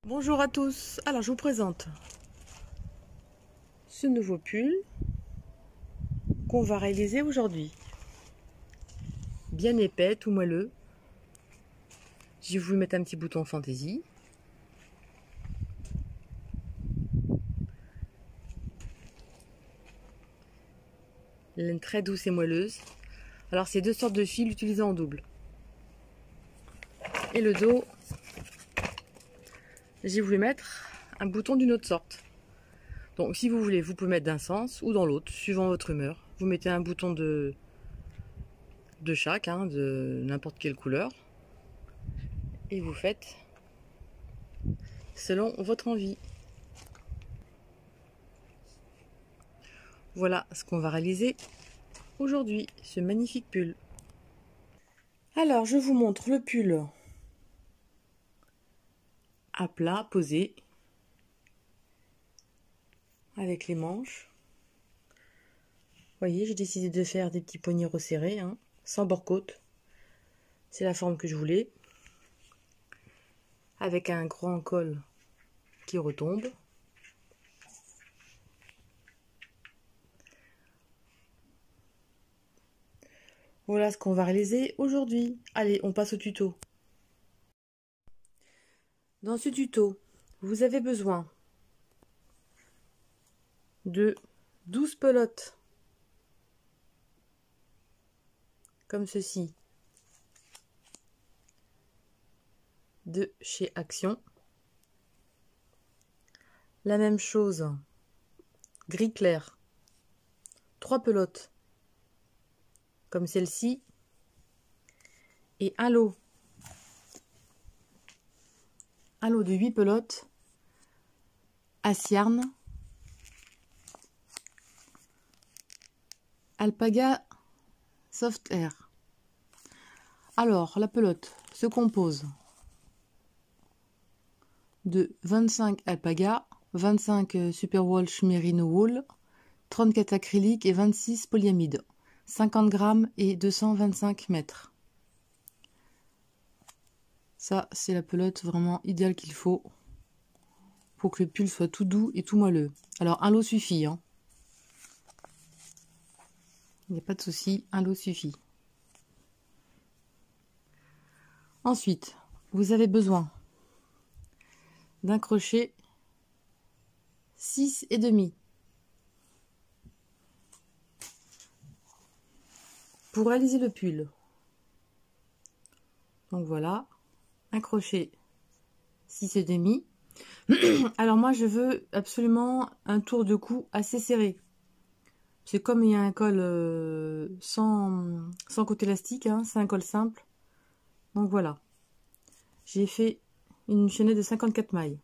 Bonjour à tous, alors je vous présente ce nouveau pull qu'on va réaliser aujourd'hui. Bien épais, tout moelleux. Je vais vous mettre un petit bouton fantaisie. Laine très douce et moelleuse. Alors c'est deux sortes de fils utilisés en double. Et le dos, j'ai voulu mettre un bouton d'une autre sorte. Donc si vous voulez, vous pouvez mettre d'un sens ou dans l'autre, suivant votre humeur. Vous mettez un bouton de chaque, de n'importe quelle couleur. Et vous faites selon votre envie. Voilà ce qu'on va réaliser aujourd'hui, ce magnifique pull. Alors, je vous montre le pull à plat, posé, avec les manches. Vous voyez, j'ai décidé de faire des petits poignets resserrés, sans bord-côte. C'est la forme que je voulais. Avec un grand col qui retombe. Voilà ce qu'on va réaliser aujourd'hui. Allez, on passe au tuto. Dans ce tuto, vous avez besoin de 12 pelotes, comme ceci, de chez Action. La même chose, gris clair, 3 pelotes, comme celle-ci, et un lot de 8 pelotes à Siarn, Alpaga Soft Air. Alors, la pelote se compose de 25 Alpaga, 25 Superwash Merino Wool, 34 acryliques et 26 polyamide, 50 grammes et 225 mètres. Ça, c'est la pelote vraiment idéale qu'il faut pour que le pull soit tout doux et tout moelleux. Alors, un lot suffit. Il n'y a pas de souci, un lot suffit. Ensuite, vous avez besoin d'un crochet 6,5 pour réaliser le pull. Donc voilà, un crochet 6,5. Alors moi je veux absolument un tour de cou assez serré. C'est comme il y a un col sans côté élastique, c'est un col simple. Donc voilà, j'ai fait une chaînette de 54 mailles.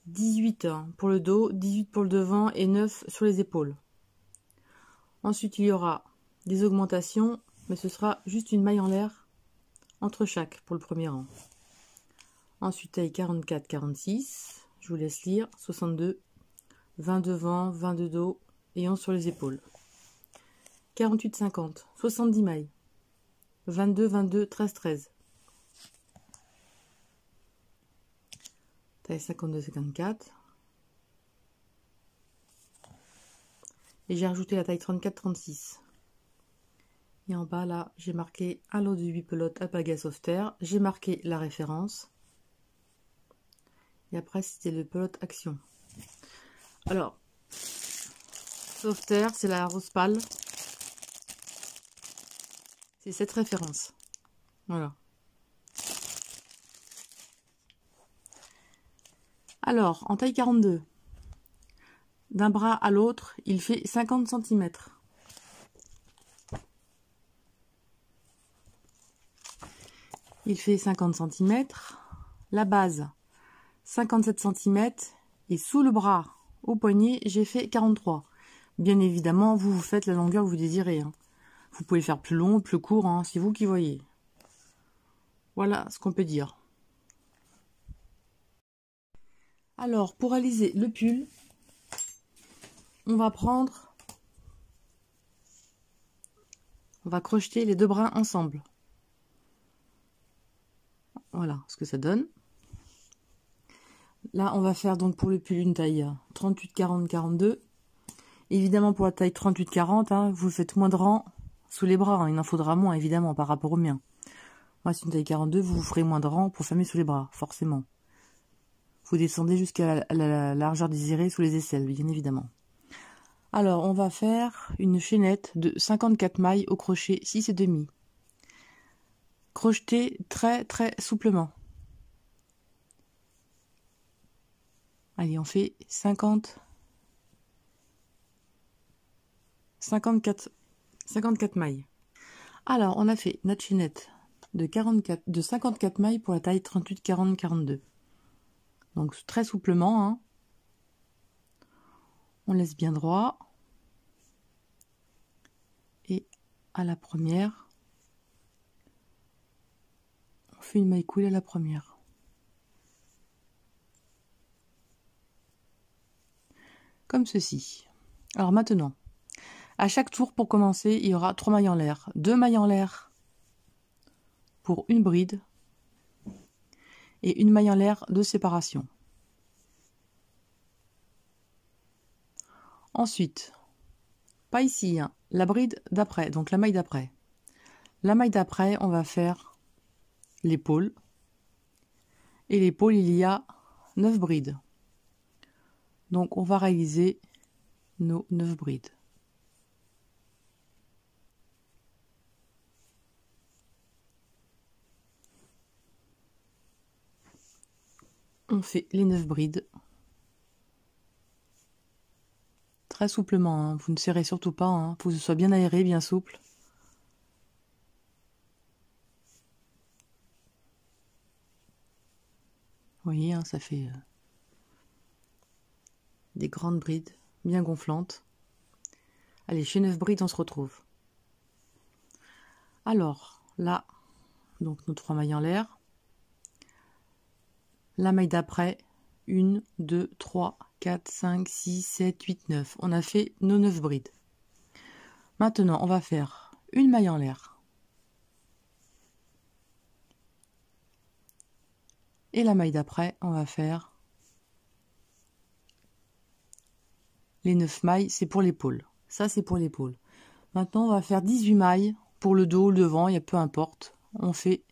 18 pour le dos, 18 pour le devant et 9 sur les épaules. Ensuite il y aura des augmentations, mais ce sera juste une maille en l'air entre chaque pour le premier rang. Ensuite taille 44, 46, je vous laisse lire, 62, 20 devant, 20 de dos et 11 sur les épaules. 48, 50, 70 mailles, 22, 22, 13, 13. Taille 52, 54. Et j'ai rajouté la taille 34, 36. Et en bas là, j'ai marqué un lot de 8 pelotes Alpaga Soft Air. J'ai marqué la référence. Et après, c'était le pelote Action. Alors, Soft Air, c'est la rose pâle. C'est cette référence. Voilà. Alors, en taille 42, d'un bras à l'autre, il fait 50 cm. Il fait 50 cm. La base, 57 cm. Et sous le bras, au poignet, j'ai fait 43. Bien évidemment, vous faites la longueur que vous désirez. Vous pouvez faire plus long, plus court, c'est vous qui voyez. Voilà ce qu'on peut dire. Alors, pour réaliser le pull, on va crocheter les deux brins ensemble. Voilà ce que ça donne. Là, on va faire donc pour le pull une taille 38, 40, 42. Évidemment, pour la taille 38, 40, hein, vous faites moins de rang sous les bras. Hein. Il en faudra moins, évidemment, par rapport au mien. Moi, c'est une taille 42, vous ferez moins de rang pour fermer sous les bras, forcément. Vous descendez jusqu'à la largeur désirée sous les aisselles, bien évidemment. Alors, on va faire une chaînette de 54 mailles au crochet 6,5. Crochetez très très souplement. Allez, on fait 54 mailles. Alors, on a fait notre chaînette de 54 mailles pour la taille 38, 40, 42. Donc, très souplement, hein. On laisse bien droit. Et à la première, on fait une maille coulée à la première. Comme ceci. Alors maintenant, à chaque tour pour commencer, il y aura 3 mailles en l'air. 2 mailles en l'air pour une bride et une maille en l'air de séparation. Ensuite, pas ici, hein, la bride d'après, donc la maille d'après. La maille d'après, on va faire l'épaule. Et l'épaule, il y a 9 brides. Donc on va réaliser nos 9 brides. On fait les 9 brides. Très souplement, hein. Vous ne serrez surtout pas, hein. Faut que ce soit bien aéré, bien souple. Vous voyez, hein, ça fait des grandes brides bien gonflantes. Allez, chez 9 brides, on se retrouve. Alors, là, donc nos 3 mailles en l'air. La maille d'après, 1, 2, 3, 4, 5, 6, 7, 8, 9. On a fait nos 9 brides. Maintenant, on va faire une maille en l'air. Et la maille d'après, on va faire les 9 mailles, c'est pour l'épaule. Ça, c'est pour l'épaule. Maintenant, on va faire 18 mailles pour le dos, le devant, il y a peu importe. On fait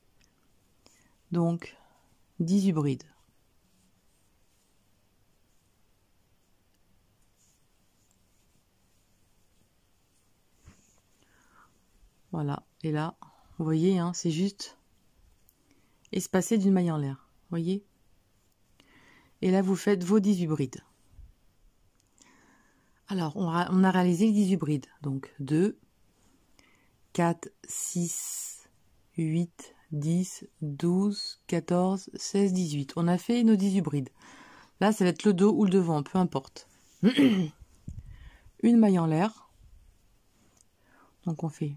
donc 18 brides. Voilà, et là, vous voyez, hein, c'est juste espacé d'une maille en l'air. Vous voyez? Et là, vous faites vos 18 brides. Alors, on a réalisé les 18 brides. Donc, 2, 4, 6, 8, 10, 12, 14, 16, 18. On a fait nos 18 brides. Là, ça va être le dos ou le devant, peu importe. Une maille en l'air. Donc, on fait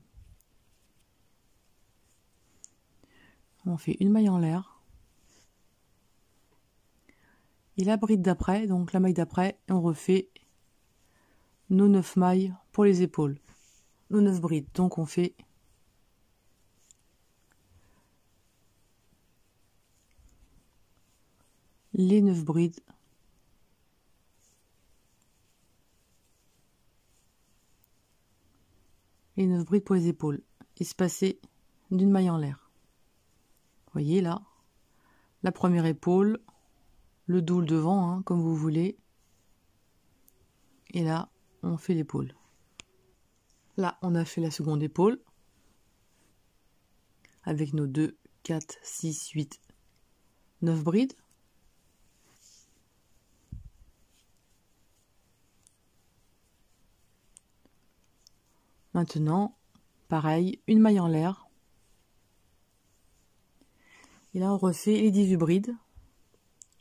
une maille en l'air. Et la bride d'après, donc la maille d'après, on refait nos 9 mailles pour les épaules. Nos 9 brides. Donc, on fait les 9 brides. Les 9 brides pour les épaules. Espacées d'une maille en l'air. Vous voyez là, la première épaule, le dos, le devant, hein, comme vous voulez. Et là, on fait l'épaule. Là, on a fait la seconde épaule. Avec nos 2, 4, 6, 8, 9 brides. Maintenant, pareil, une maille en l'air. Et là, on refait les 18 brides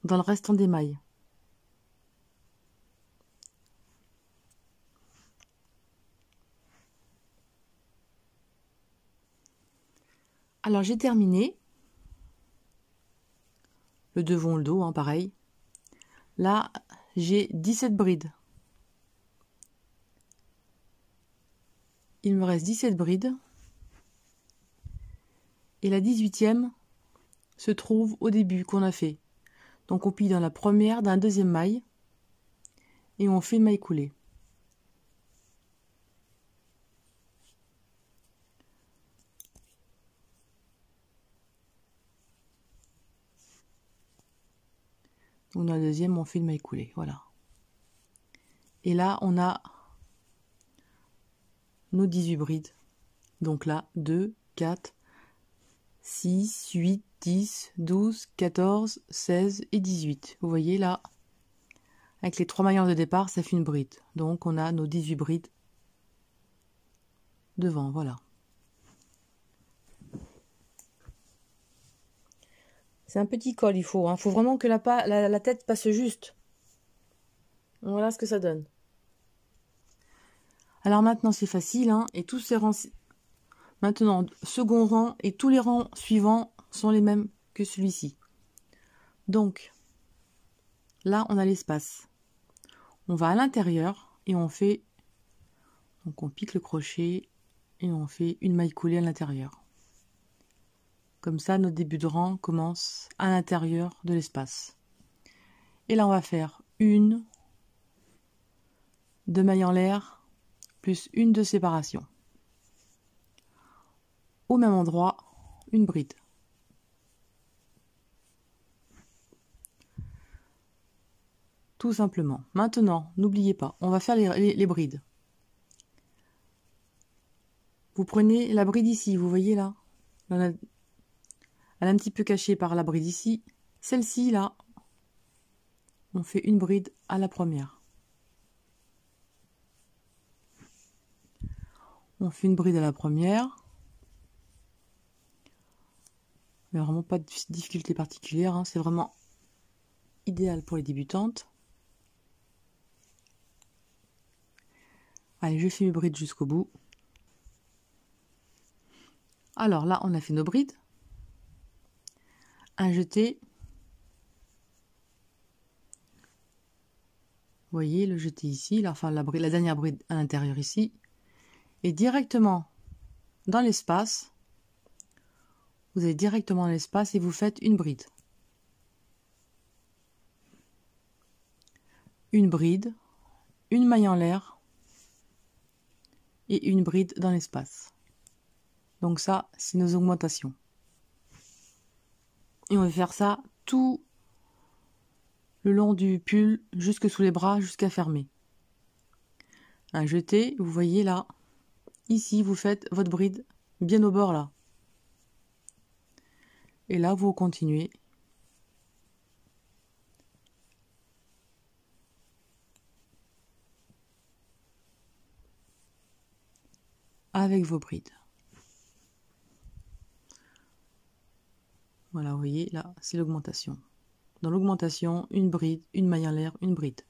dans le restant des mailles. Alors, j'ai terminé. Le devant, le dos, hein, pareil. Là, j'ai 17 brides. Il me reste 17 brides. Et la 18e se trouve au début qu'on a fait. Donc on plie dans la première, dans la deuxième maille et on fait une maille coulée. Donc dans la deuxième, on fait une maille coulée, voilà. Et là, on a nos 18 brides. Donc là, 2, 4, 6, 8, 10, 12, 14, 16 et 18. Vous voyez là, avec les 3 maillons de départ, ça fait une bride. Donc on a nos 18 brides devant, voilà. C'est un petit col, il faut. Faut vraiment que la tête passe juste. Voilà ce que ça donne. Alors maintenant, c'est facile, et tous ces rangs... Maintenant, second rang et tous les rangs suivants sont les mêmes que celui-ci. Donc, là, on a l'espace. On va à l'intérieur et on fait... Donc, on pique le crochet et on fait une maille coulée à l'intérieur. Comme ça, notre début de rang commence à l'intérieur de l'espace. Et là, on va faire une, 2 mailles en l'air, plus une de séparation. Au même endroit, une bride. Tout simplement. Maintenant, n'oubliez pas, on va faire les brides. Vous prenez la bride ici, vous voyez là, elle est un petit peu cachée par la bride ici. Celle-ci là, on fait une bride à la première. On fait une bride à la première. Il n'y a vraiment pas de difficulté particulière, c'est vraiment idéal pour les débutantes. Allez, je fais mes brides jusqu'au bout. Alors là, on a fait nos brides. Un jeté. Vous voyez le jeté ici, la dernière bride à l'intérieur ici. Et directement dans l'espace, vous allez directement dans l'espace et vous faites une bride. Une bride, une maille en l'air et une bride dans l'espace. Donc ça, c'est nos augmentations. Et on va faire ça tout le long du pull, jusque sous les bras, jusqu'à fermer. Un jeté, vous voyez là, ici, vous faites votre bride bien au bord là. Et là, vous continuez. Avec vos brides. Voilà, vous voyez, là, c'est l'augmentation. Dans l'augmentation, une bride, une maille en l'air, une bride.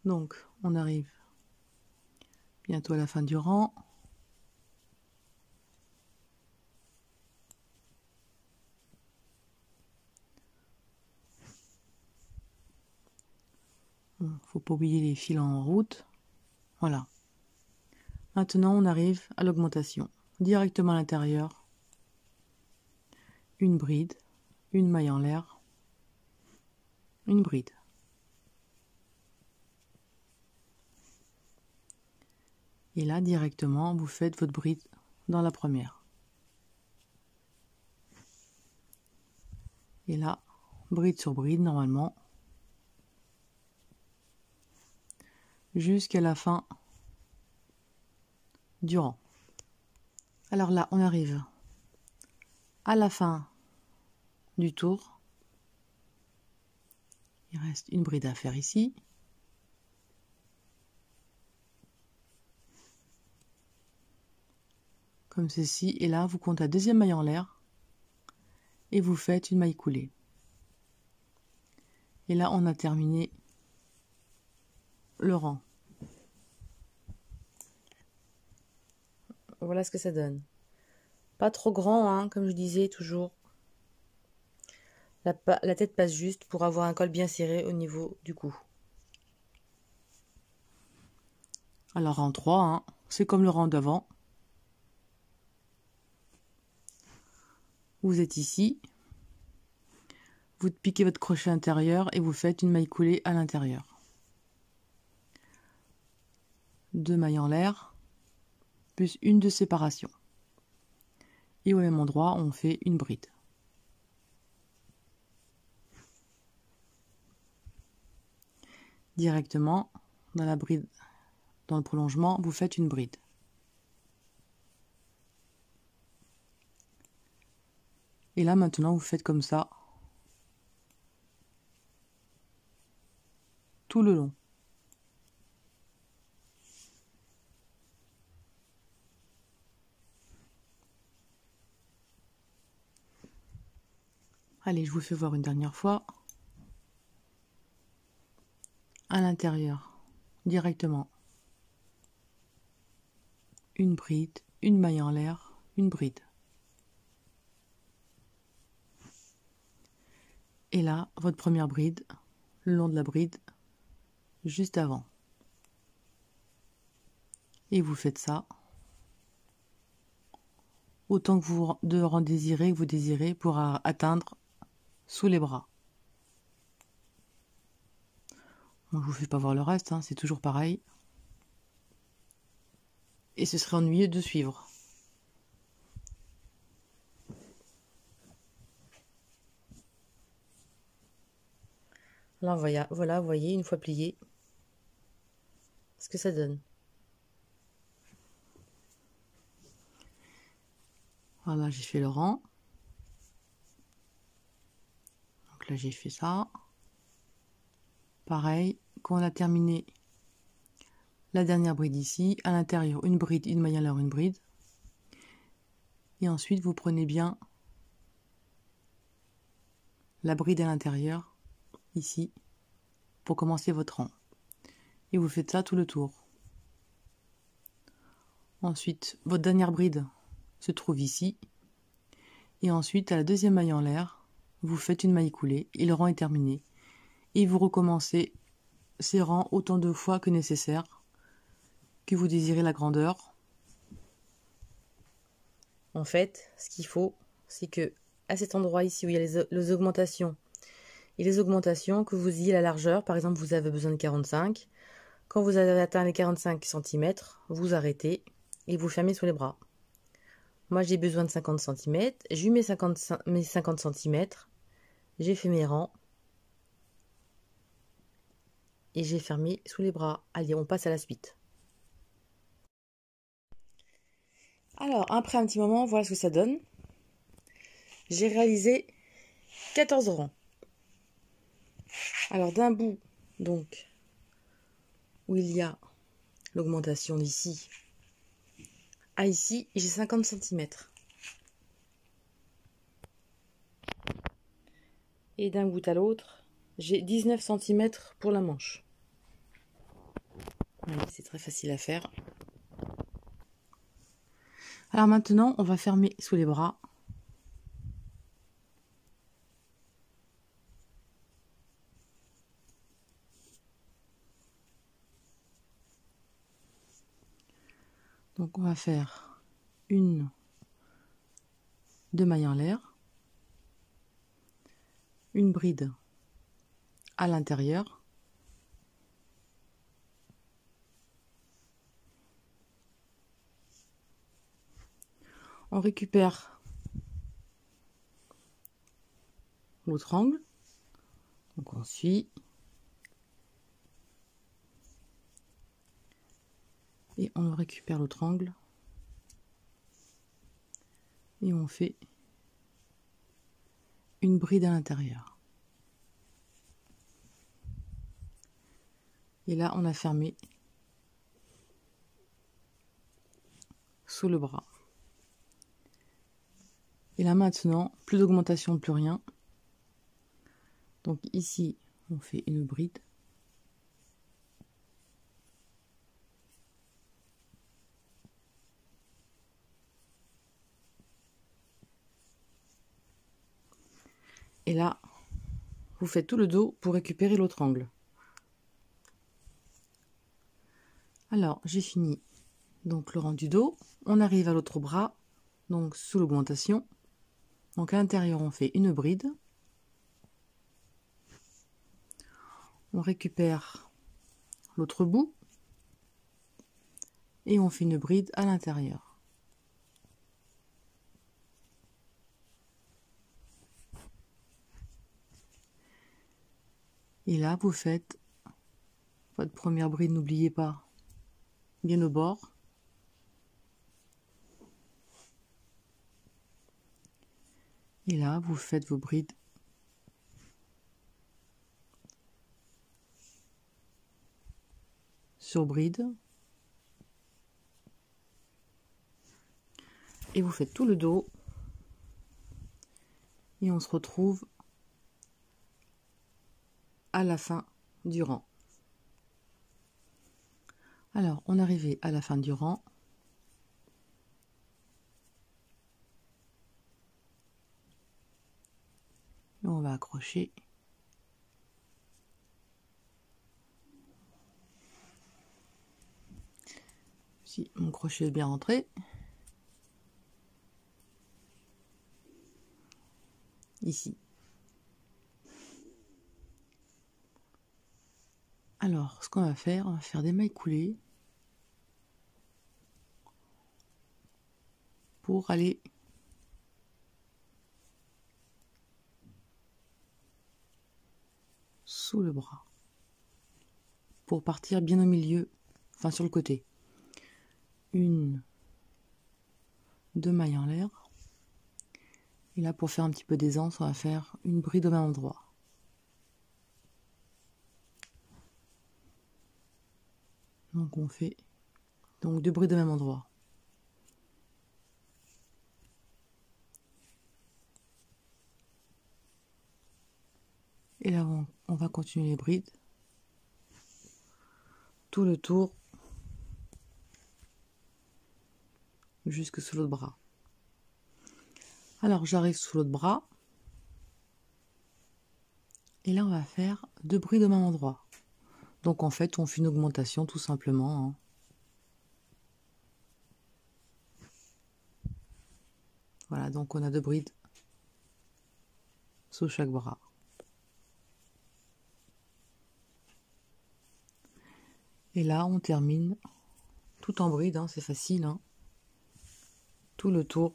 Donc, on arrive bientôt à la fin du rang. Faut pas oublier les fils en route. Voilà. Maintenant, on arrive à l'augmentation. Directement à l'intérieur. Une bride, une maille en l'air, une bride. Et là, directement, vous faites votre bride dans la première. Et là, bride sur bride, normalement, jusqu'à la fin du rang. Alors là, on arrive à la fin du tour. Il reste une bride à faire ici. Comme ceci. Et là, vous comptez la deuxième maille en l'air. Et vous faites une maille coulée. Et là, on a terminé le rang. Voilà ce que ça donne. Pas trop grand, comme je disais toujours. La tête passe juste pour avoir un col bien serré au niveau du cou. Alors rang 3, c'est comme le rang d'avant. Vous êtes ici. Vous piquez votre crochet intérieur et vous faites une maille coulée à l'intérieur. 2 mailles en l'air, plus une de séparation. Et au même endroit, on fait une bride. Directement, dans la bride, dans le prolongement, vous faites une bride. Et là, maintenant, vous faites comme ça, tout le long. Allez, je vous fais voir une dernière fois. À l'intérieur, directement. Une bride, une maille en l'air, une bride. Et là, votre première bride, le long de la bride, juste avant. Et vous faites ça autant que vous désirez pour atteindre sous les bras. Bon, je vous fais pas voir le reste, hein, c'est toujours pareil. Et ce serait ennuyeux de suivre. Là, voilà, vous voyez, une fois plié, ce que ça donne. Voilà, j'ai fait le rang. Donc là, j'ai fait ça. Pareil, quand on a terminé la dernière bride ici, à l'intérieur, une bride, une maille en l'air, une bride. Et ensuite, vous prenez bien la bride à l'intérieur, ici, pour commencer votre rang. Et vous faites ça tout le tour. Ensuite, votre dernière bride se trouve ici. Et ensuite, à la deuxième maille en l'air, vous faites une maille coulée et le rang est terminé. Et vous recommencez ces rangs autant de fois que nécessaire, que vous désirez la grandeur. En fait, ce qu'il faut, c'est que à cet endroit ici où il y a les augmentations, et les augmentations, que vous ayez la largeur, par exemple vous avez besoin de 45, quand vous avez atteint les 45 cm, vous arrêtez et vous fermez sous les bras. Moi j'ai besoin de 50 cm, j'ai eu mes 50 cm, j'ai fait mes rangs et j'ai fermé sous les bras. Allez, on passe à la suite. Alors, après un petit moment, voilà ce que ça donne. J'ai réalisé 14 rangs. Alors, d'un bout, donc, où il y a l'augmentation d'ici à ici, j'ai 50 cm. Et d'un bout à l'autre, j'ai 19 cm pour la manche. C'est très facile à faire. Alors maintenant, on va fermer sous les bras. Donc on va faire une, 2 mailles en l'air, une bride à l'intérieur, on récupère l'autre angle, donc on suit et on récupère l'autre angle et on fait une bride à l'intérieur. Et là, on a fermé sous le bras. Et là maintenant, plus d'augmentation, plus rien. Donc ici, on fait une bride. Et là, vous faites tout le dos pour récupérer l'autre angle. Alors, j'ai fini donc le rang du dos. On arrive à l'autre bras, donc sous l'augmentation. Donc à l'intérieur, on fait une bride. On récupère l'autre bout et on fait une bride à l'intérieur. Et là, vous faites votre première bride, n'oubliez pas, bien au bord. Et là, vous faites vos brides sur bride. Et vous faites tout le dos. Et on se retrouve à la fin du rang. Alors, on est arrivé à la fin du rang. Et on va accrocher. Si mon crochet est bien rentré. Ici. Alors, ce qu'on va faire des mailles coulées pour aller sous le bras. Pour partir bien au milieu, enfin sur le côté. 1, 2 mailles en l'air. Et là, pour faire un petit peu d'aisance, on va faire une bride au même endroit. Donc on fait 2 brides au même endroit. Et là, on va continuer les brides. Tout le tour. Jusque sous l'autre bras. Alors, j'arrive sous l'autre bras. Et là, on va faire 2 brides au même endroit. Donc, en fait, on fait une augmentation tout simplement. Voilà, donc on a 2 brides sous chaque bras. Et là, on termine tout en bride, c'est facile. Tout le tour.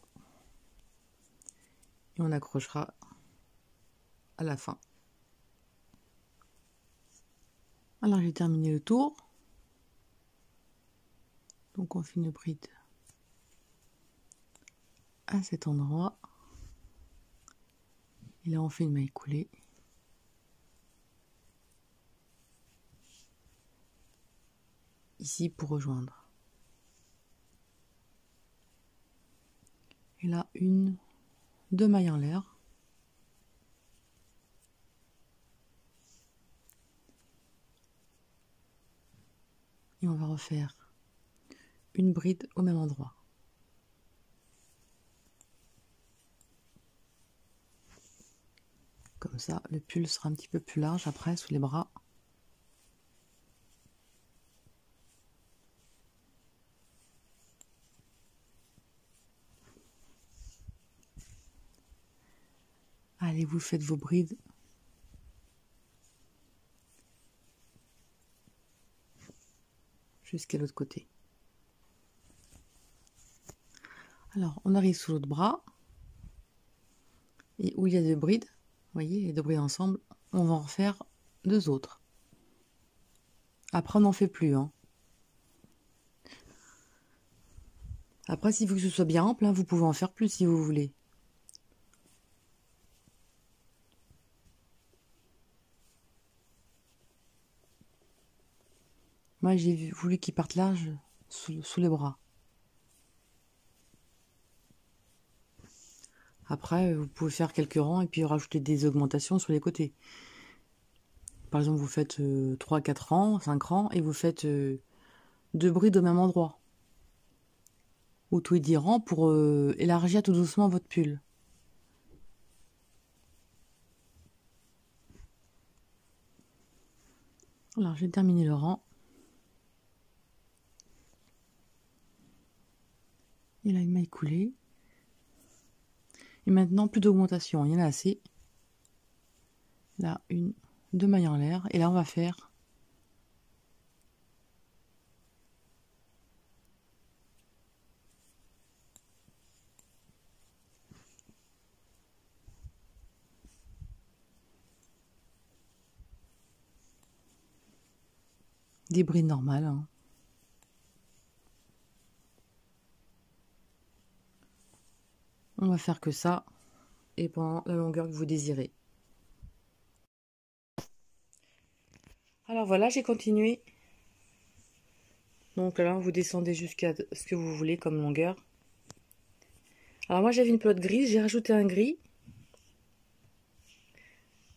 Et on accrochera à la fin. Alors, j'ai terminé le tour. Donc, on fait une bride à cet endroit. Et là, on fait une maille coulée. Ici pour rejoindre. Et là, 1, 2 mailles en l'air. Et on va refaire une bride au même endroit. Comme ça, le pull sera un petit peu plus large après sous les bras. Allez, vous faites vos brides. Jusqu'à l'autre côté. Alors, on arrive sous l'autre bras. Et où il y a 2 brides, vous voyez, les 2 brides ensemble, on va en refaire 2 autres. Après, on n'en fait plus. Après, s'il faut que ce soit bien ample, vous pouvez en faire plus si vous voulez. Moi, j'ai voulu qu'il parte large sous les bras. Après, vous pouvez faire quelques rangs et puis rajouter des augmentations sur les côtés. Par exemple, vous faites 3, 4 rangs, 5 rangs, et vous faites 2 brides au même endroit. Ou tous les 10 rangs pour élargir tout doucement votre pull. Alors, j'ai terminé le rang. Et là, une maille coulée. Et maintenant, plus d'augmentation, il y en a assez. Là, 2 mailles en l'air. Et là, on va faire des brides normales. Hein. On va faire que ça. Et pendant la longueur que vous désirez. Alors voilà, j'ai continué. Donc là, vous descendez jusqu'à ce que vous voulez comme longueur. Alors moi, j'avais une pelote grise, j'ai rajouté un gris.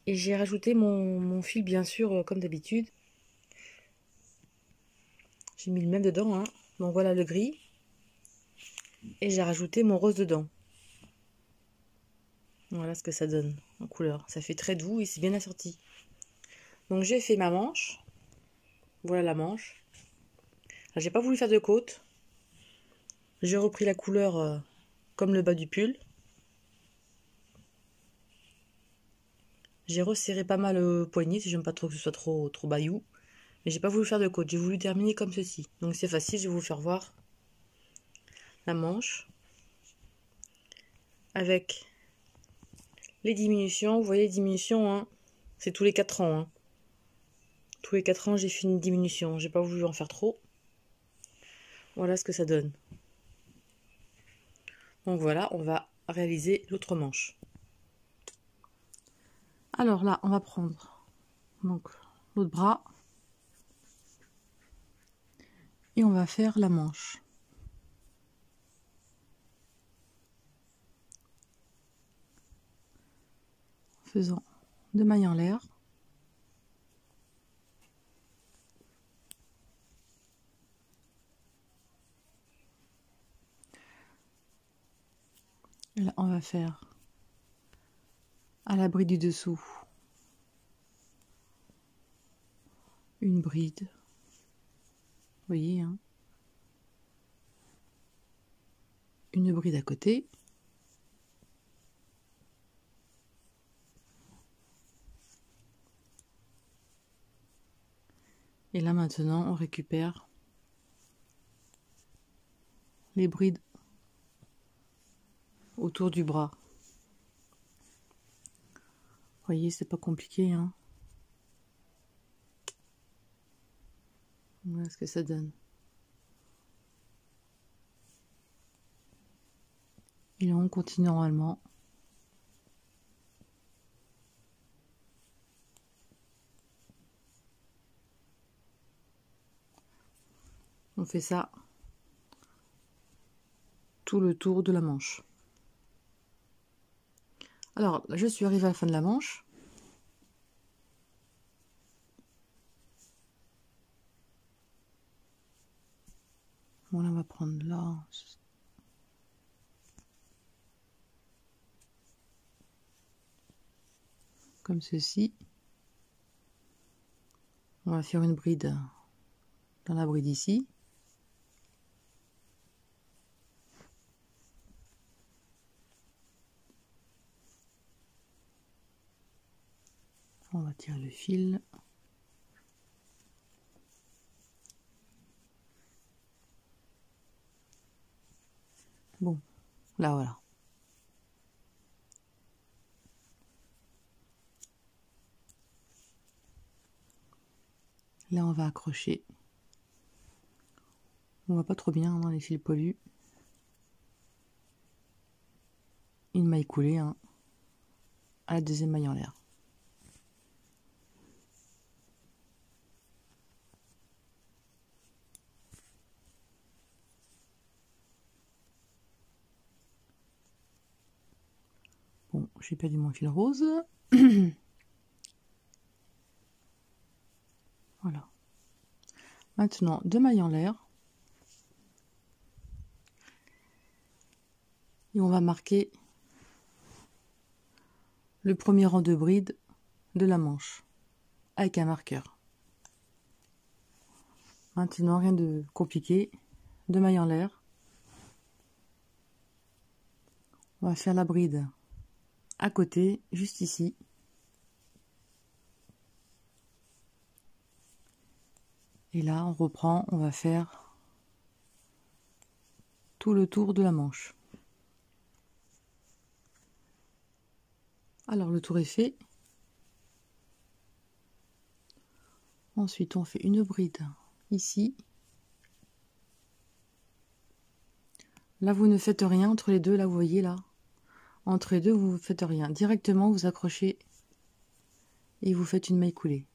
Et j'ai rajouté mon fil, bien sûr, comme d'habitude. J'ai mis le même dedans, hein. Donc voilà le gris. Et j'ai rajouté mon rose dedans. Voilà ce que ça donne en couleur. Ça fait très doux et c'est bien assorti. Donc j'ai fait ma manche. Voilà la manche. J'ai pas voulu faire de côte. J'ai repris la couleur comme le bas du pull. J'ai resserré pas mal le poignet, si j'aime pas trop que ce soit trop baillou. Mais j'ai pas voulu faire de côte, j'ai voulu terminer comme ceci. Donc c'est facile, je vais vous faire voir la manche. Avec les diminutions, vous voyez les diminutions, hein, c'est tous les 4 ans. Hein. Tous les 4 ans, j'ai fait une diminution. J'ai pas voulu en faire trop. Voilà ce que ça donne. Donc voilà, on va réaliser l'autre manche. Alors là, on va prendre donc l'autre bras et on va faire la manche. En faisant 2 mailles en l'air. Et là, on va faire à la bride du dessous une bride. Vous voyez, hein, une bride à côté. Et là maintenant, on récupère les brides autour du bras. Vous voyez, c'est pas compliqué, hein. Voilà ce que ça donne. Et là, on continue normalement. On fait ça tout le tour de la manche. Alors, je suis arrivée à la fin de la manche. Bon, là, on va prendre là. Comme ceci. On va faire une bride dans la bride ici. On va tirer le fil. Bon, là voilà. Là, on va accrocher. On va pas trop bien dans les fils poilus. Une maille coulée, hein, à la deuxième maille en l'air. Bon, j'ai perdu mon fil rose. Voilà. Maintenant, 2 mailles en l'air. Et on va marquer le premier rang de bride de la manche avec un marqueur. Maintenant, rien de compliqué. 2 mailles en l'air. On va faire la bride à côté, juste ici. Et là, on reprend, on va faire tout le tour de la manche. Alors, le tour est fait. Ensuite, on fait une bride ici. Là, vous ne faites rien entre les deux, là, vous voyez, là. Entre les deux, vous ne faites rien. Directement, vous accrochez et vous faites une maille coulée.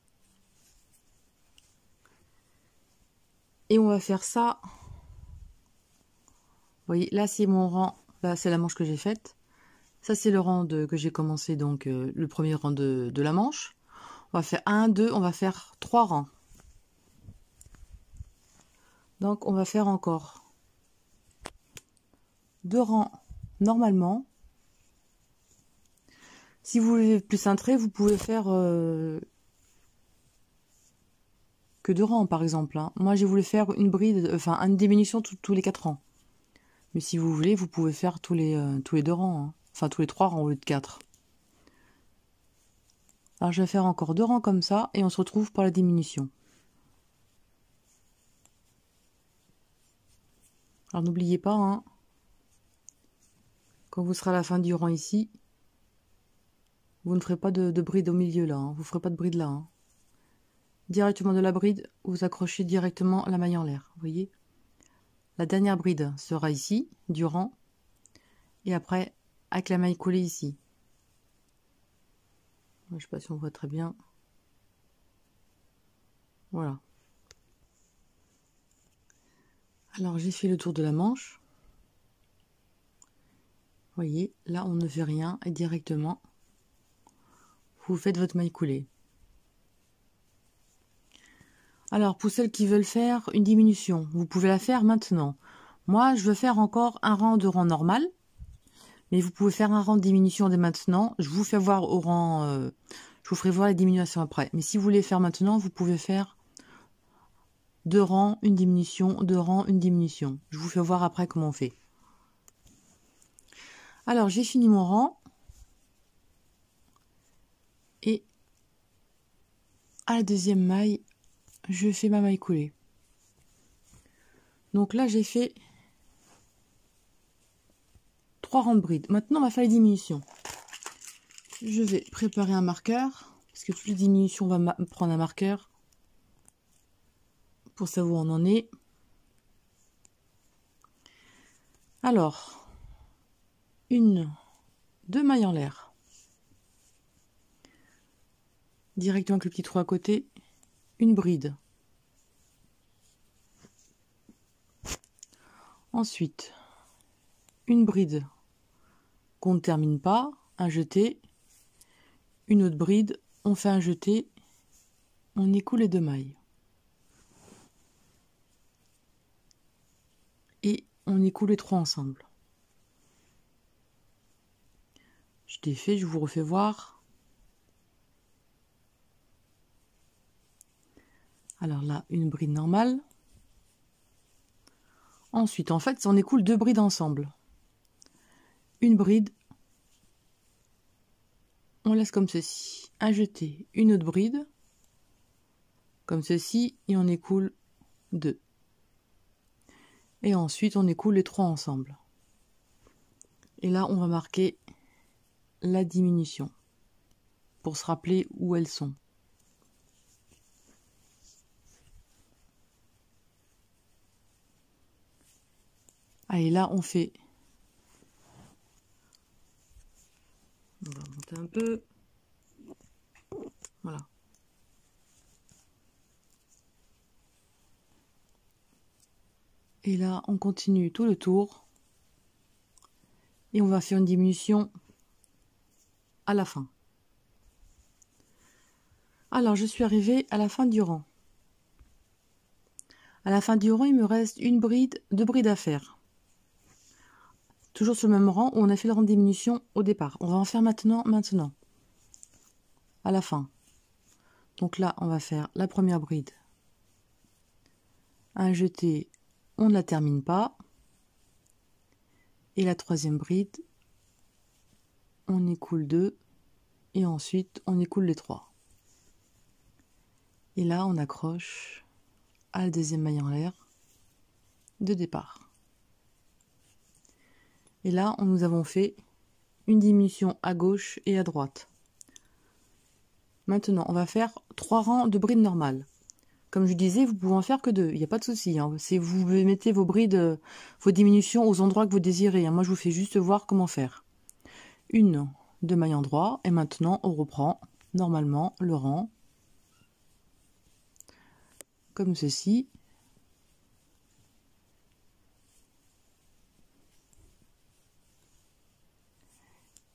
Et on va faire ça. Vous voyez, là, c'est mon rang. Là, c'est la manche que j'ai faite. Ça, c'est le rang que j'ai commencé, donc le premier rang de la manche. On va faire 1, 2, on va faire 3 rangs. Donc, on va faire encore 2 rangs normalement. Si vous voulez plus cintrer, vous pouvez faire que 2 rangs, par exemple. Hein. Moi, j'ai voulu faire une bride, enfin, une diminution tous les 4 rangs. Mais si vous voulez, vous pouvez faire tous les 2 rangs. Hein. Enfin, tous les 3 rangs au lieu de 4. Alors, je vais faire encore 2 rangs comme ça, et on se retrouve pour la diminution. Alors, n'oubliez pas, hein, quand vous serez à la fin du rang ici, vous ne ferez pas de bride au milieu, là. Hein. Vous ne ferez pas de bride là. Hein. Directement de la bride, vous accrochez directement la maille en l'air. Vous voyez? La dernière bride sera ici, du rang. Et après, avec la maille collée ici. Je ne sais pas si on voit très bien. Voilà. Alors, j'ai fait le tour de la manche. Vous voyez, là, on ne fait rien. Et directement, vous faites votre maille coulée. Alors, pour celles qui veulent faire une diminution, vous pouvez la faire maintenant. Moi, je veux faire encore un rang de rang normal. Mais vous pouvez faire un rang de diminution dès maintenant. Je vous fais voir au rang... je vous ferai voir les diminutions après. Mais si vous voulez faire maintenant, vous pouvez faire 2 rangs, une diminution, 2 rangs, une diminution. Je vous fais voir après comment on fait. Alors, j'ai fini mon rang. Et à la deuxième maille, je fais ma maille coulée. Donc là, j'ai fait 3 rangs de bride. Maintenant, on va faire les diminutions. Je vais préparer un marqueur. Parce que toutes les diminutions, on va prendre un marqueur. Pour savoir où on en est. Alors, 2 mailles en l'air. Directement avec le petit trou à côté. Une bride. Ensuite, une bride qu'on ne termine pas, un jeté, une autre bride, on fait un jeté, on écoule les 2 mailles. Et on écoule les 3 ensemble. Je défais, je vous refais voir. Alors là, une bride normale. Ensuite, en fait, on écoule 2 brides ensemble. Une bride, on laisse comme ceci. Un jeté, une autre bride, comme ceci, et on écoule 2. Et ensuite, on écoule les 3 ensemble. Et là, on va marquer la diminution pour se rappeler où elles sont. Allez, là, on fait... On va monter un peu. Voilà. Et là, on continue tout le tour. Et on va faire une diminution à la fin. Alors, je suis arrivée à la fin du rang. À la fin du rang, il me reste 2 brides à faire. Toujours sur le même rang où on a fait le rang de diminution au départ. On va en faire maintenant, à la fin. Donc là, on va faire la première bride. Un jeté, on ne la termine pas. Et la troisième bride, on écoule 2 et ensuite on écoule les 3. Et là on accroche à la deuxième maille en l'air de départ. Et là nous avons fait une diminution à gauche et à droite. Maintenant on va faire 3 rangs de brides normales. Comme je disais, vous pouvez en faire que 2, il n'y a pas de souci. Hein. Si vous mettez vos brides, vos diminutions aux endroits que vous désirez. Hein. Moi, je vous fais juste voir comment faire. 2 mailles en droit. Et maintenant, on reprend normalement le rang. Comme ceci.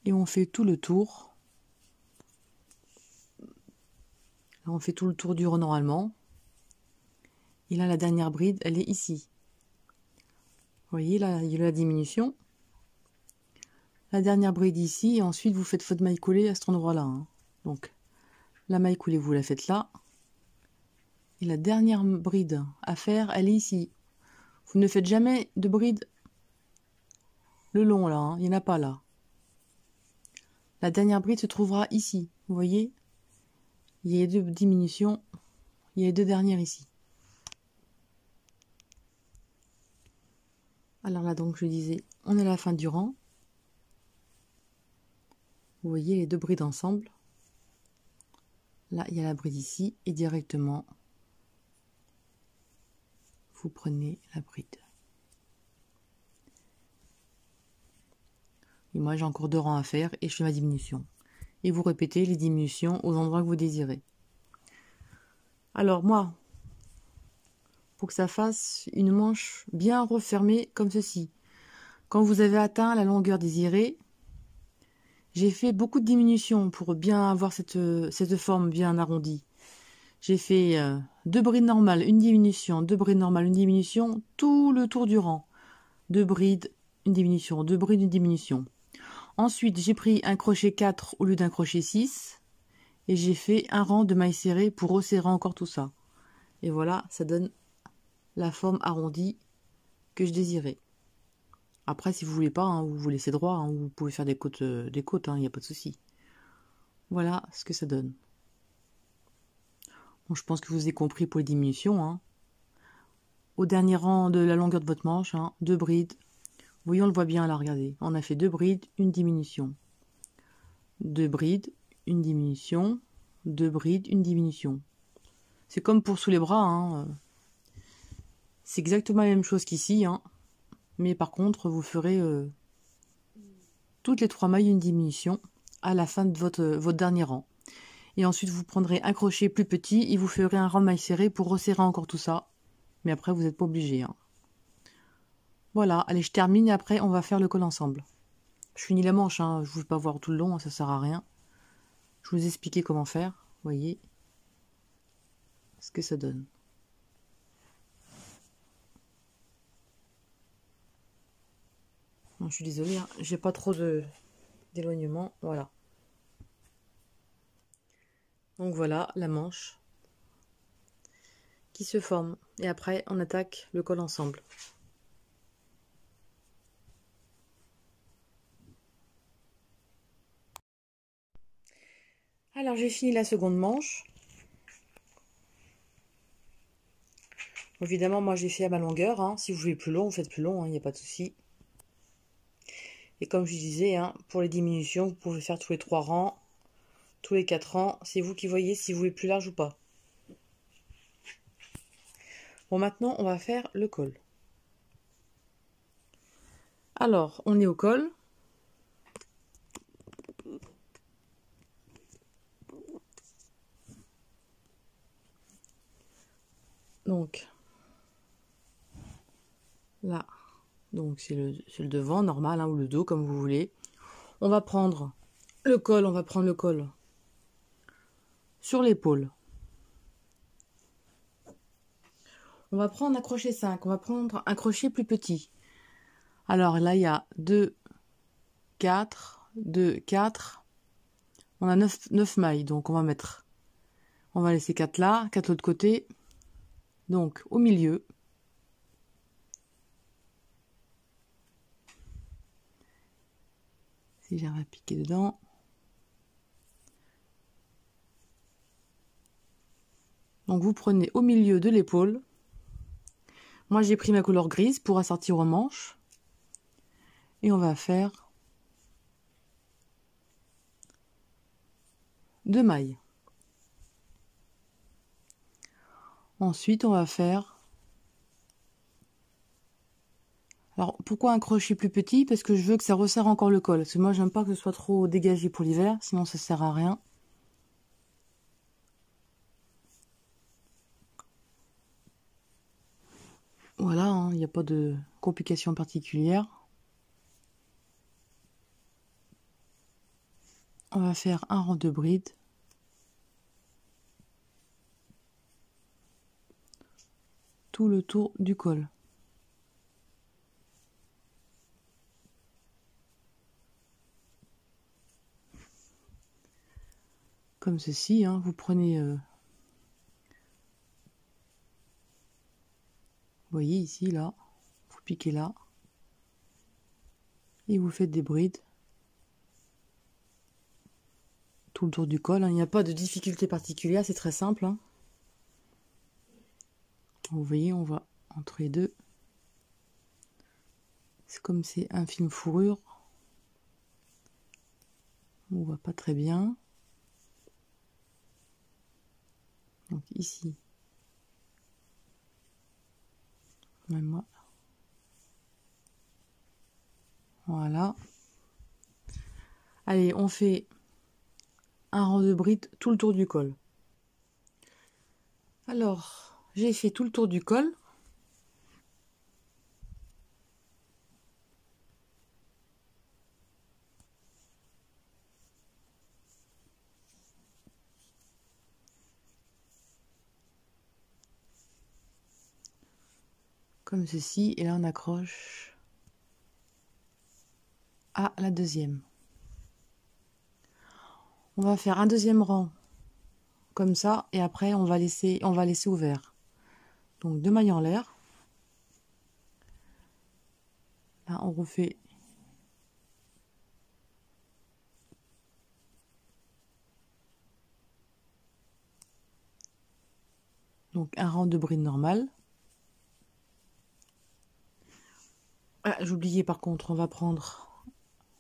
Et on fait tout le tour. Là, on fait tout le tour du rang normalement. Et là, la dernière bride, elle est ici. Vous voyez, là, il y a la diminution. La dernière bride ici. Et ensuite, vous faites votre maille coulée à cet endroit-là. Hein. Donc, la maille coulée, vous la faites là. Et la dernière bride à faire, elle est ici. Vous ne faites jamais de bride le long, là. Hein. Il n'y en a pas, là. La dernière bride se trouvera ici. Vous voyez? Il y a 2 diminutions. Il y a les 2 dernières ici. Alors là, donc, je disais, on est à la fin du rang. Vous voyez les 2 brides ensemble. Là, il y a la bride ici. Et directement, vous prenez la bride. Et moi, j'ai encore 2 rangs à faire et je fais ma diminution. Et vous répétez les diminutions aux endroits que vous désirez. Alors moi, pour que ça fasse une manche bien refermée comme ceci. Quand vous avez atteint la longueur désirée, j'ai fait beaucoup de diminutions pour bien avoir cette forme bien arrondie. J'ai fait 2 brides normales, une diminution, 2 brides normales, une diminution, tout le tour du rang. 2 brides, une diminution, 2 brides, une diminution. Ensuite, j'ai pris un crochet 4 au lieu d'un crochet 6. Et j'ai fait un rang de mailles serrées pour resserrer encore tout ça. Et voilà, ça donne la forme arrondie que je désirais. Après, si vous voulez pas, hein, vous laissez droit, hein, vous pouvez faire des côtes, il n'y a pas de souci. Voilà ce que ça donne. Bon, je pense que vous avez compris pour les diminutions. Hein. Au dernier rang de la longueur de votre manche, 2 brides. Vous voyez, on le voit bien là, regardez. On a fait 2 brides, une diminution. 2 brides, une diminution. 2 brides, une diminution. C'est comme pour sous les bras. Hein. C'est exactement la même chose qu'ici. Hein. Mais par contre, vous ferez toutes les 3 mailles une diminution à la fin de votre dernier rang. Et ensuite, vous prendrez un crochet plus petit et vous ferez un rang de mailles serrées pour resserrer encore tout ça. Mais après, vous n'êtes pas obligé. Hein. Voilà, allez, je termine et après, on va faire le col ensemble. Je finis la manche, hein. Je ne veux pas voir tout le long, ça sert à rien. Je vous ai expliqué comment faire, vous voyez ce que ça donne. Non, je suis désolée, hein. J'ai pas trop d'éloignement, voilà. Donc voilà la manche qui se forme. Et après, on attaque le col ensemble. Alors, j'ai fini la seconde manche. Évidemment, moi, j'ai fait à ma longueur. Hein. Si vous voulez plus long, vous faites plus long, il n'y a pas de souci. Et comme je disais, hein, pour les diminutions, vous pouvez faire tous les 3 rangs, tous les 4 rangs. C'est vous qui voyez si vous voulez plus large ou pas. Bon, maintenant, on va faire le col. Alors, on est au col. Donc, là, donc c'est le devant, normal, hein, ou le dos, comme vous voulez. On va prendre le col, sur l'épaule. On va prendre un crochet 5, on va prendre un crochet plus petit. Alors là, il y a 2, 4, 2, 4. On a 9 mailles, donc on va laisser 4 là, 4 de l'autre côté. Donc au milieu. si j'arrive à piquer dedans. Donc vous prenez au milieu de l'épaule. Moi j'ai pris ma couleur grise pour assortir aux manches. Et on va faire 2 mailles. Ensuite on va faire... Alors pourquoi un crochet plus petit? Parce que je veux que ça resserre encore le col. Parce que moi j'aime pas que ce soit trop dégagé pour l'hiver, sinon ça sert à rien. Voilà, hein, il n'y a pas de complications particulières. On va faire un rang de bride. Tout le tour du col. Comme ceci, hein, vous prenez... vous voyez ici, là, vous piquez là. Et vous faites des brides. Tout le tour du col, hein. Il n'y a pas de difficulté particulière, c'est très simple. Hein. Vous voyez, on va entre les deux. C'est comme c'est un film fourrure. On voit pas très bien. Donc ici. Même moi. Voilà. Allez, on fait un rang de brides tout le tour du col. Alors, j'ai fait tout le tour du col. Comme ceci, et là on accroche à la deuxième. On va faire un deuxième rang comme ça, et après on va laisser ouvert. Donc 2 mailles en l'air. Là on refait donc un rang de bride normal. Ah, j'oubliais par contre, on va reprendre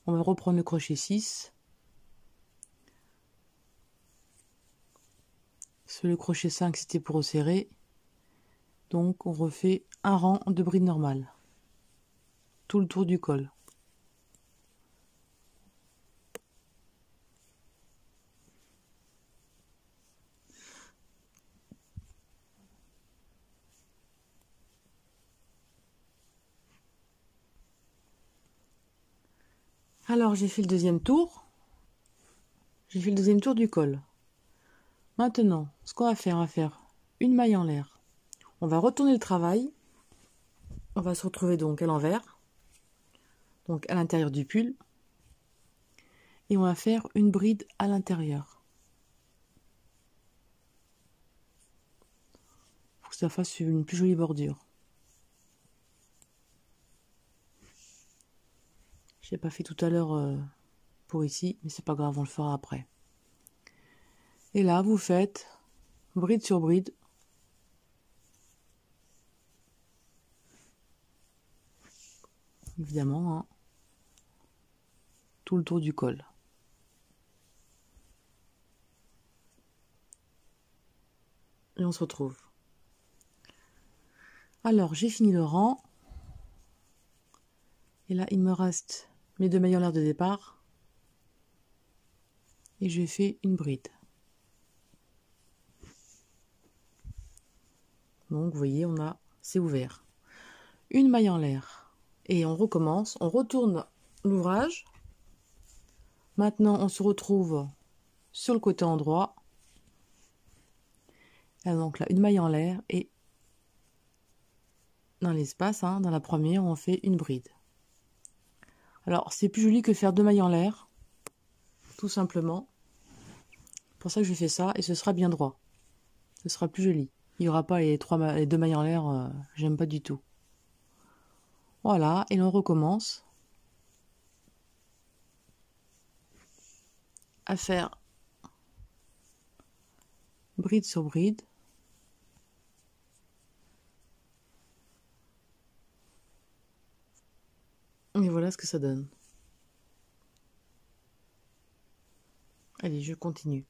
le crochet 6. Le crochet 5 c'était pour resserrer. Donc on refait un rang de bride normale. Tout le tour du col. Alors j'ai fait le deuxième tour. J'ai fait le deuxième tour du col. Maintenant, ce qu'on va faire une maille en l'air. On va retourner le travail. On va se retrouver donc à l'envers. Donc à l'intérieur du pull. Et on va faire une bride à l'intérieur. Faut que ça fasse une plus jolie bordure. Je l'ai pas fait tout à l'heure pour ici, mais c'est pas grave, on le fera après. Et là, vous faites bride sur bride. Évidemment, hein, tout le tour du col. Et on se retrouve. Alors, j'ai fini le rang. Et là, il me reste mes 2 mailles en l'air de départ. Et je fais une bride. Donc, vous voyez, c'est ouvert. Une maille en l'air. Et on recommence. On retourne l'ouvrage. Maintenant, on se retrouve sur le côté endroit. Et donc là, une maille en l'air. Et dans l'espace, hein, dans la première, on fait une bride. Alors, c'est plus joli que faire 2 mailles en l'air. Tout simplement. C'est pour ça que je fais ça. Et ce sera bien droit. Ce sera plus joli. Il n'y aura pas les 2 mailles en l'air. J'aime pas du tout. Voilà. Et l'on recommence. à faire bride sur bride. Et voilà ce que ça donne. Allez, je continue.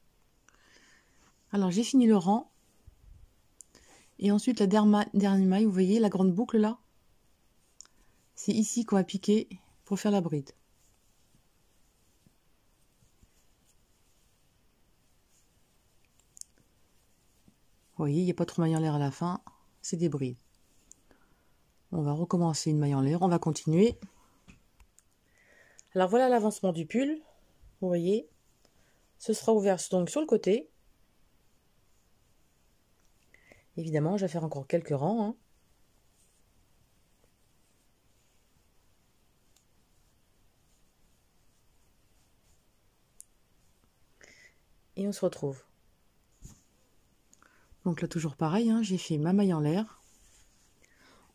Alors, j'ai fini le rang. Et ensuite, la dernière maille, vous voyez la grande boucle là? C'est ici qu'on va piquer pour faire la bride. Vous voyez, il n'y a pas trop de mailles en l'air à la fin. C'est des brides. On va recommencer une maille en l'air. On va continuer. Alors, voilà l'avancement du pull. Vous voyez, ce sera ouvert donc sur le côté. Évidemment, je vais faire encore quelques rangs. Hein. Et on se retrouve. Donc là, toujours pareil, hein, j'ai fait ma maille en l'air.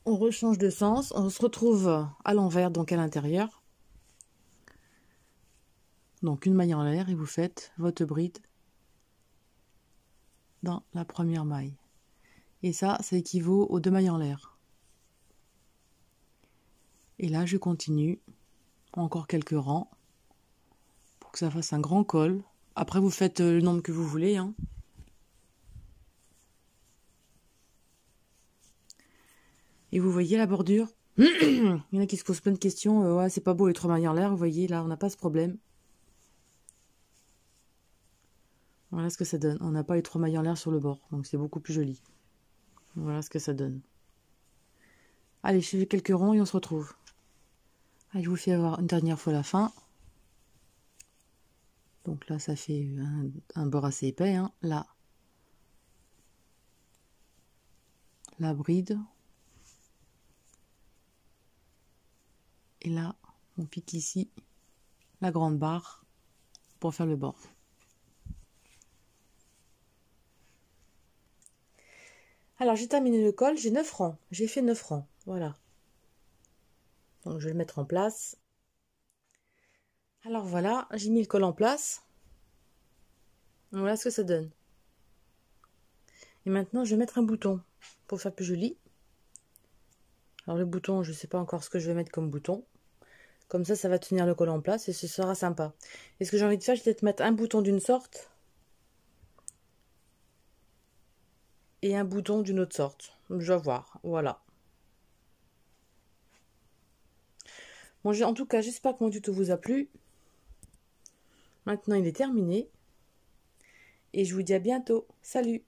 On rechange de sens. On se retrouve à l'envers, donc à l'intérieur. Donc une maille en l'air et vous faites votre bride dans la première maille. Et ça équivaut aux 2 mailles en l'air. Et là, je continue. Encore quelques rangs. Pour que ça fasse un grand col. Après, vous faites le nombre que vous voulez. Hein. Et vous voyez la bordure. Il y en a qui se posent plein de questions. Ouais, c'est pas beau les 3 mailles en l'air. Vous voyez, là, on n'a pas ce problème. Voilà ce que ça donne. On n'a pas les 3 mailles en l'air sur le bord. Donc, c'est beaucoup plus joli. Voilà ce que ça donne. Allez, je fais quelques ronds et on se retrouve. Allez, je vous fais avoir une dernière fois la fin. Donc là, ça fait un bord assez épais. Hein. Là, la bride. Et là, on pique ici la grande barre pour faire le bord. Alors, j'ai terminé le col, j'ai 9 rangs. J'ai fait 9 rangs, voilà. Donc, je vais le mettre en place. Alors, voilà, j'ai mis le col en place. Voilà ce que ça donne. Et maintenant, je vais mettre un bouton pour faire plus joli. Alors, le bouton, je ne sais pas encore ce que je vais mettre comme bouton. Comme ça va tenir le col en place et ce sera sympa. Et ce que j'ai envie de faire, c'est peut-être mettre un bouton d'une sorte et un bouton d'une autre sorte. Je vais voir, voilà. Bon, en tout cas, j'espère que mon tuto vous a plu. Maintenant, il est terminé. Et je vous dis à bientôt. Salut!